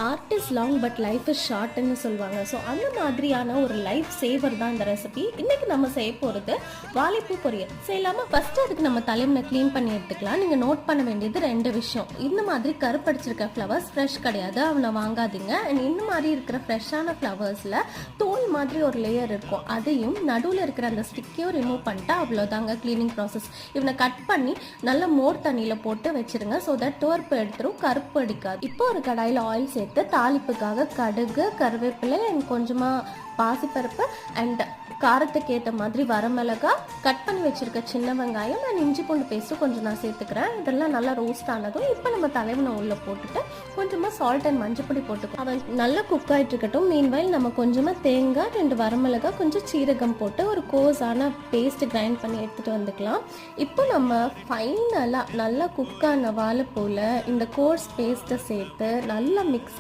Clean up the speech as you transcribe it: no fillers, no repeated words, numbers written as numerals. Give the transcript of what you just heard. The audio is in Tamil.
Art is long but life is ஷார்ட்னு சொல்லுவாங்க. ஸோ அந்த மாதிரியான ஒரு லைஃப் சேவர் தான் இந்த ரெசிபி. இன்னைக்கு நம்ம செய்ய போகிறது வாழைப்பூ பொரியல் செய்யலாமா? ஃபர்ஸ்ட் அதுக்கு நம்ம தலைமுனை க்ளீன் பண்ணி எடுத்துக்கலாம். நீங்கள் நோட் பண்ண வேண்டியது 2 விஷயம். இந்த மாதிரி கருப்படிச்சிருக்க ஃப்ளவர்ஸ் ஃப்ரெஷ் கிடையாது, அவனை வாங்காதீங்க. அண்ட் இந்த மாதிரி இருக்கிற ஃப்ரெஷ்ஷான ஃப்ளவர்ஸில் தோல் மாதிரி ஒரு லேயர் இருக்கும், அதையும் நடுவில் இருக்கிற அந்த ஸ்டிக்கையும் ரிமூவ் பண்ணிட்டு அவ்வளோதாங்க க்ளீனிங் ப்ராசஸ். இவனை கட் பண்ணி நல்ல மோர் தண்ணியில் போட்டு வச்சிருங்க. ஸோ தட் துவர்ப்பு எடுத்துரும், கருப்பு அடிக்காது. இப்போ ஒரு கடாயில் ஆயில் சேர்த்து தாளிப்புக்காக கடுகு, கருவேப்பிலை அண்ட் கொஞ்சமாக பாசிப்பருப்பு அண்ட் காரத்துக்கு ஏற்ற மாதிரி வரமிளகா, கட் பண்ணி வச்சிருக்க சின்ன வெங்காயம் அண்ட் இஞ்சி பூண்டு பேஸ்ட்டு கொஞ்சம் நான் சேர்த்துக்கிறேன். இதெல்லாம் நல்லா ரோஸ்ட் ஆனதும் இப்போ நம்ம தலைவனை உள்ளே போட்டுட்டு கொஞ்சமாக சால்ட் அண்ட் மஞ்சப்பொடி போட்டுக்கோ. அவன் நல்லா குக் ஆகிட்டு இருக்கட்டும். மீன்வைல் நம்ம கொஞ்சமாக தேங்காய், 2 வரமிளகா, கொஞ்சம் சீரகம் போட்டு ஒரு கோஸான பேஸ்ட் கிரைண்ட் பண்ணி எடுத்துகிட்டு வந்துக்கலாம். இப்போ நம்ம ஃபைனலாக நல்லா குக்கான வாழைப்பூவில் இந்த கோர்ஸ் பேஸ்ட்டை சேர்த்து நல்லா மிக்ஸ்